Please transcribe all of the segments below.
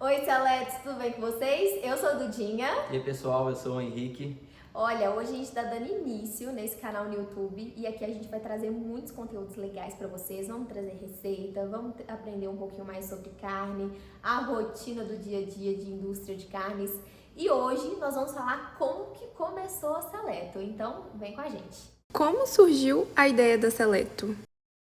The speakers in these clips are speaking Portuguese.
Oi, Seletos, tudo bem com vocês? Eu sou a Dudinha. E aí, pessoal, eu sou o Henrique. Olha, hoje a gente está dando início nesse canal no YouTube e aqui a gente vai trazer muitos conteúdos legais para vocês. Vamos trazer receita, vamos aprender um pouquinho mais sobre carne, a rotina do dia a dia de indústria de carnes. E hoje nós vamos falar como que começou a Seleto. Então, vem com a gente. Como surgiu a ideia da Seleto?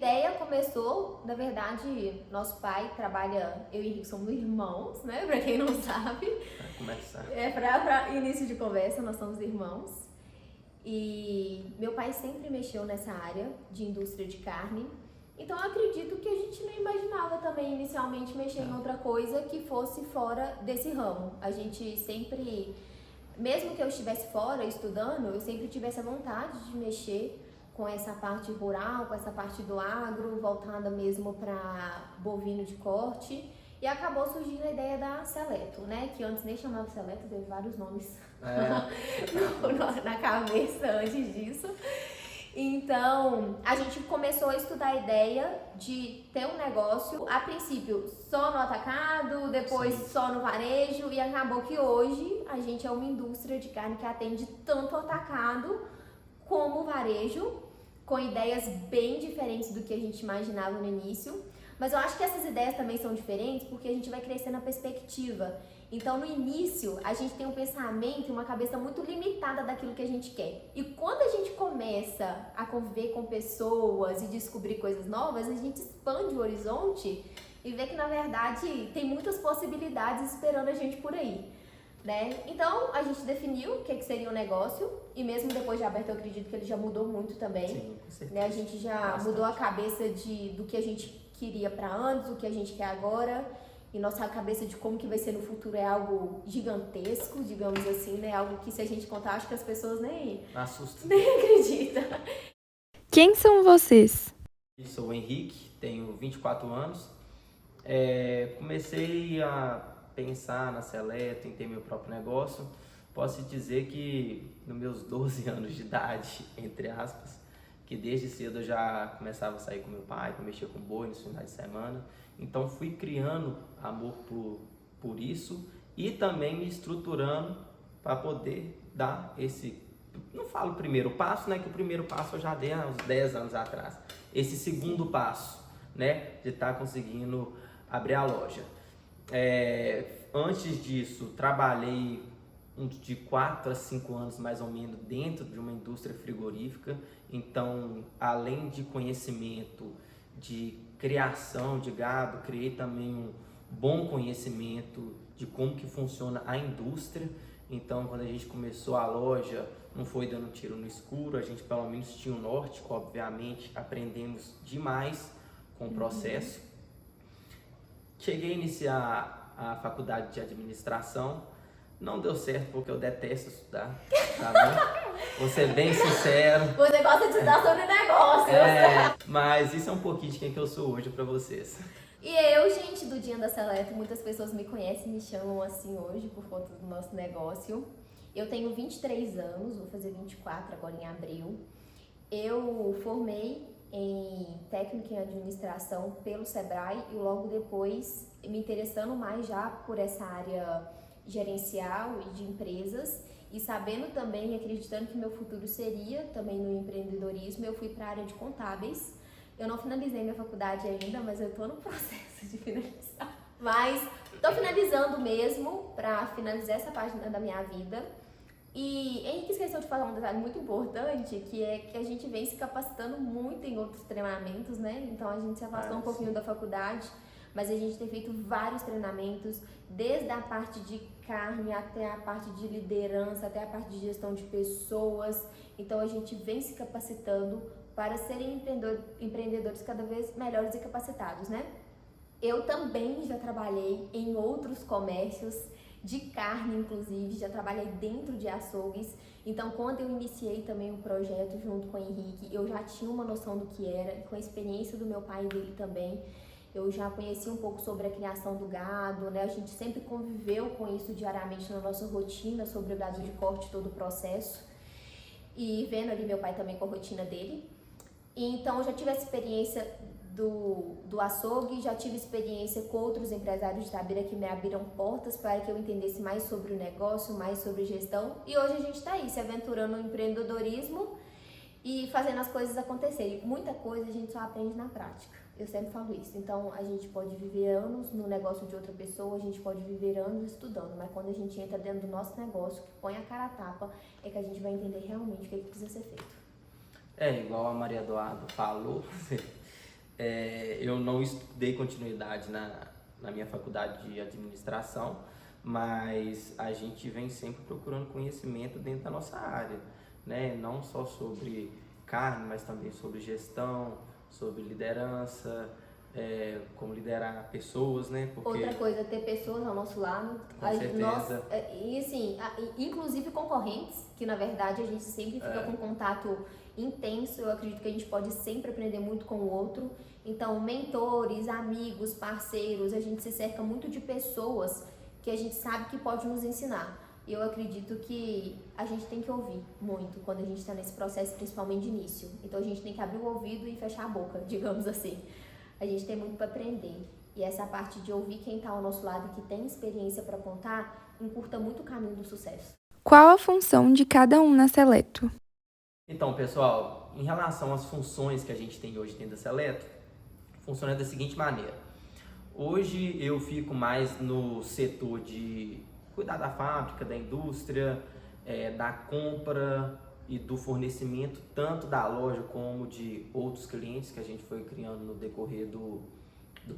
A ideia começou, na verdade, nosso pai trabalha, eu e Henrique somos irmãos, né? Pra quem não sabe. Pra começar. Pra início de conversa, nós somos irmãos. E meu pai sempre mexeu nessa área de indústria de carne. Então eu acredito que a gente não imaginava também inicialmente mexer em outra coisa que fosse fora desse ramo. A gente sempre, mesmo que eu estivesse fora estudando, eu sempre tivesse a vontade de mexer com essa parte rural, com essa parte do agro, voltada mesmo para bovino de corte. E acabou surgindo a ideia da Seleto, né? Que antes nem chamava Seleto, teve vários nomes na cabeça antes disso. Então, a gente começou a estudar a ideia de ter um negócio, a princípio só no atacado, depois Sim. só no varejo, e acabou que hoje a gente é uma indústria de carne que atende tanto o atacado como o varejo, com ideias bem diferentes do que a gente imaginava no início. Mas eu acho que essas ideias também são diferentes porque a gente vai crescer na perspectiva. Então, no início, a gente tem um pensamento e uma cabeça muito limitada daquilo que a gente quer. E quando a gente começa a conviver com pessoas e descobrir coisas novas, a gente expande o horizonte e vê que, na verdade, tem muitas possibilidades esperando a gente por aí. Né? Então, a gente definiu o que seria o negócio e mesmo depois de aberto, eu acredito que ele já mudou muito também. Sim, com certeza. Né? A gente já mudou a cabeça do que a gente queria para antes, o que a gente quer agora, e nossa cabeça de como que vai ser no futuro é algo gigantesco, digamos assim, né? Algo que se a gente contar, acho que as pessoas nem acreditam. Quem são vocês? Eu sou o Henrique, tenho 24 anos. Comecei a pensar na Seleto, em ter meu próprio negócio. Posso dizer que nos meus 12 anos de idade, entre aspas, que desde cedo eu já começava a sair com meu pai, para mexer com boi nos finais de semana. Então fui criando amor por isso e também me estruturando para poder dar esse, não falo primeiro passo, né, que o primeiro passo eu já dei há uns 10 anos atrás. Esse segundo passo, né, de estar conseguindo abrir a loja. Antes disso, trabalhei de 4 a 5 anos mais ou menos dentro de uma indústria frigorífica. Então, além de conhecimento de criação de gado, criei também um bom conhecimento de como que funciona a indústria. Então, quando a gente começou a loja, não foi dando tiro no escuro, a gente pelo menos tinha o norte, obviamente aprendemos demais com o processo. Cheguei a iniciar a faculdade de administração, não deu certo porque eu detesto estudar, tá bom? Vou ser bem sincero. Você gosta de estudar sobre negócios. Mas isso é um pouquinho de quem que eu sou hoje pra vocês. E eu, gente, do Dia da Seleto, muitas pessoas me conhecem, me chamam assim hoje por conta do nosso negócio. Eu tenho 23 anos, vou fazer 24 agora em abril. Eu formei em técnica em administração pelo Sebrae e logo depois me interessando mais já por essa área gerencial e de empresas e sabendo também e acreditando que meu futuro seria também no empreendedorismo, eu fui para a área de contábeis. Eu não finalizei minha faculdade ainda, mas eu tô no processo de finalizar. Mas tô finalizando mesmo para finalizar essa página da minha vida. E Henrique esqueceu de falar um detalhe muito importante, que é que a gente vem se capacitando muito em outros treinamentos, né? Então a gente se afastou um pouquinho da faculdade, mas a gente tem feito vários treinamentos, desde a parte de carne até a parte de liderança, até a parte de gestão de pessoas. Então a gente vem se capacitando para serem empreendedores cada vez melhores e capacitados, né? Eu também já trabalhei em outros comércios, de carne inclusive, já trabalhei dentro de açougues. Então quando eu iniciei também o projeto junto com o Henrique, eu já tinha uma noção do que era, com a experiência do meu pai e dele também. Eu já conheci um pouco sobre a criação do gado, né? A gente sempre conviveu com isso diariamente na nossa rotina, sobre o gado de corte, todo o processo. E vendo ali meu pai também com a rotina dele. E então eu já tive essa experiência do açougue, já tive experiência com outros empresários de Itabira que me abriram portas para que eu entendesse mais sobre o negócio, mais sobre gestão. E hoje a gente está aí, se aventurando no empreendedorismo e fazendo as coisas acontecerem. Muita coisa a gente só aprende na prática. Eu sempre falo isso. Então, a gente pode viver anos no negócio de outra pessoa, a gente pode viver anos estudando, mas quando a gente entra dentro do nosso negócio, que põe a cara a tapa, é que a gente vai entender realmente o que precisa ser feito. Igual a Maria Eduarda falou, eu não estudei continuidade na minha faculdade de administração, mas a gente vem sempre procurando conhecimento dentro da nossa área, né? Não só sobre carne, mas também sobre gestão, sobre liderança, como liderar pessoas, né? Porque... Outra coisa, ter pessoas ao nosso lado. Com certeza. E assim, inclusive concorrentes, que na verdade a gente sempre fica com contato intenso. Eu acredito que a gente pode sempre aprender muito com o outro. Então, mentores, amigos, parceiros, a gente se cerca muito de pessoas que a gente sabe que pode nos ensinar. E eu acredito que a gente tem que ouvir muito quando a gente está nesse processo, principalmente de início. Então, a gente tem que abrir o ouvido e fechar a boca, digamos assim. A gente tem muito para aprender. E essa parte de ouvir quem está ao nosso lado, que tem experiência para contar, encurta muito o caminho do sucesso. Qual a função de cada um na Seleto? Então, pessoal, em relação às funções que a gente tem hoje dentro da Seleto, funciona da seguinte maneira. Hoje eu fico mais no setor de cuidar da fábrica, da indústria, da compra e do fornecimento, tanto da loja como de outros clientes que a gente foi criando no decorrer do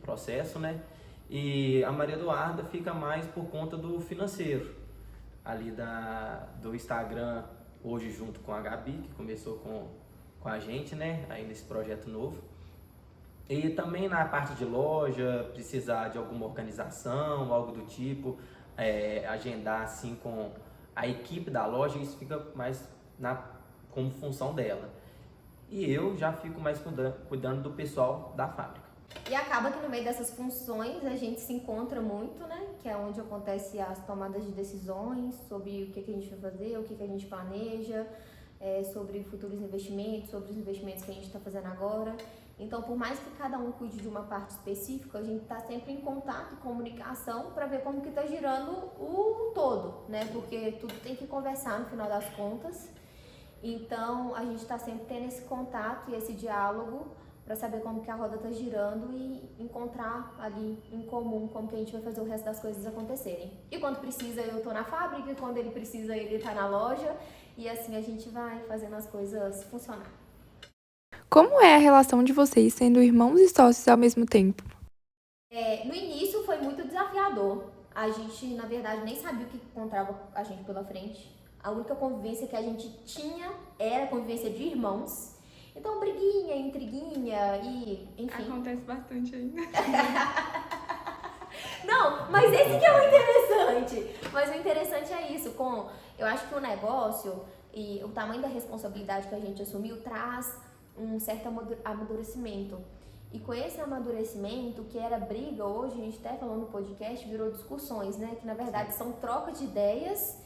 processo, né? E a Maria Eduarda fica mais por conta do financeiro, ali do Instagram, hoje junto com a Gabi, que começou com a gente, né? Aí nesse projeto novo. E também na parte de loja, precisar de alguma organização, algo do tipo, agendar assim com a equipe da loja, isso fica mais como função dela. E eu já fico mais cuidando do pessoal da fábrica. E acaba que no meio dessas funções a gente se encontra muito, né? Que é onde acontece as tomadas de decisões sobre o que a gente vai fazer, o que a gente planeja, sobre futuros investimentos, sobre os investimentos que a gente está fazendo agora. Então, por mais que cada um cuide de uma parte específica, a gente está sempre em contato, comunicação, para ver como que está girando o todo, né? Porque tudo tem que conversar no final das contas. Então, a gente está sempre tendo esse contato e esse diálogo para saber como que a roda está girando e encontrar ali em comum como que a gente vai fazer o resto das coisas acontecerem. E quando precisa, eu estou na fábrica, e quando ele precisa, ele está na loja, e assim a gente vai fazendo as coisas funcionar. Como é a relação de vocês sendo irmãos e sócios ao mesmo tempo? No início foi muito desafiador. A gente, na verdade, nem sabia o que encontrava a gente pela frente. A única convivência que a gente tinha era a convivência de irmãos. Então, briguinha, intriguinha e, enfim. Acontece bastante ainda. Não, mas esse que é o interessante. Mas o interessante é isso. Eu acho que o negócio e o tamanho da responsabilidade que a gente assumiu traz um certo amadurecimento. E com esse amadurecimento, que era briga, hoje a gente até falou no podcast, virou discussões, né? Que na verdade são troca de ideias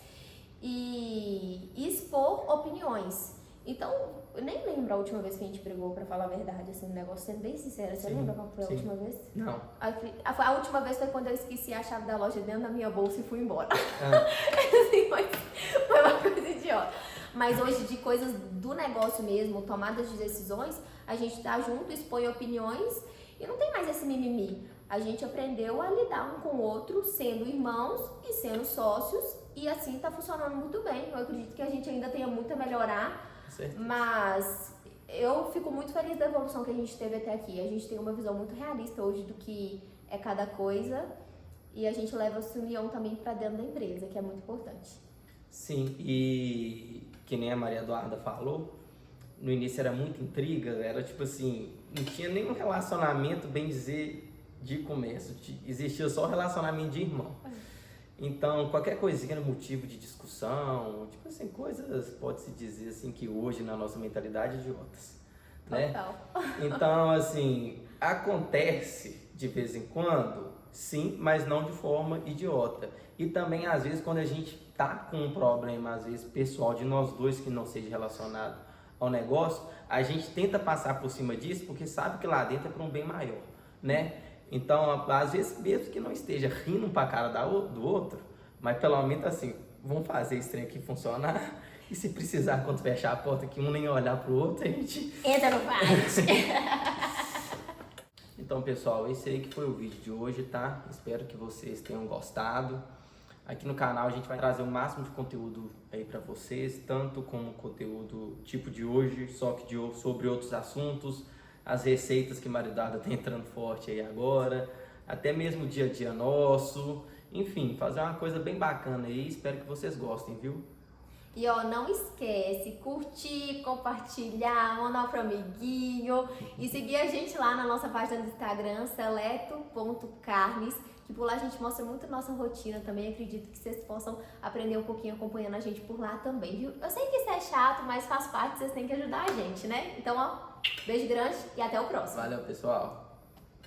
e expor opiniões. Então, eu nem lembro a última vez que a gente brigou, pra falar a verdade, assim, um negócio, sendo bem sincera. Você lembra qual foi a última vez? Não. A última vez foi quando eu esqueci a chave da loja dentro da minha bolsa e fui embora. Assim, foi uma coisa idiota. Mas hoje, de coisas do negócio mesmo, tomadas de decisões, a gente tá junto, expõe opiniões e não tem mais esse mimimi. A gente aprendeu a lidar um com o outro, sendo irmãos e sendo sócios, e assim tá funcionando muito bem. Eu acredito que a gente ainda tenha muito a melhorar, mas eu fico muito feliz da evolução que a gente teve até aqui. A gente tem uma visão muito realista hoje do que é cada coisa, e a gente leva essa união também para dentro da empresa, que é muito importante. Sim, e que nem a Maria Eduarda falou, no início era muita intriga, era tipo assim, não tinha nenhum relacionamento, bem dizer, de comércio, existia só relacionamento de irmão. Então, qualquer coisinha era motivo de discussão, tipo assim, coisas, pode-se dizer assim, que hoje na nossa mentalidade, idiotas, né? Total. Então, assim, acontece de vez em quando, sim, mas não de forma idiota. E também, às vezes, quando a gente tá com um problema, às vezes, pessoal de nós dois que não seja relacionado ao negócio, a gente tenta passar por cima disso porque sabe que lá dentro é para um bem maior, né? Então, às vezes, mesmo que não esteja rindo pra cara do outro, mas pelo menos assim, vamos fazer esse trem aqui funcionar. E se precisar, quando fechar a porta aqui, um nem olhar pro outro, a gente entra no fight. Então, pessoal, esse aí que foi o vídeo de hoje, tá? Espero que vocês tenham gostado. Aqui no canal a gente vai trazer o máximo de conteúdo aí pra vocês, tanto como conteúdo tipo de hoje, só que sobre outros assuntos, as receitas que Maridada tá entrando forte aí agora, até mesmo o dia a dia nosso, enfim, fazer uma coisa bem bacana aí, espero que vocês gostem, viu? E ó, não esquece, curtir, compartilhar, mandar pro amiguinho e seguir a gente lá na nossa página do Instagram, seleto.carnes, que por lá a gente mostra muito a nossa rotina também. Acredito que vocês possam aprender um pouquinho acompanhando a gente por lá também, viu? Eu sei que isso é chato, mas faz parte, vocês têm que ajudar a gente, né? Então, ó, beijo grande e até o próximo. Valeu, pessoal!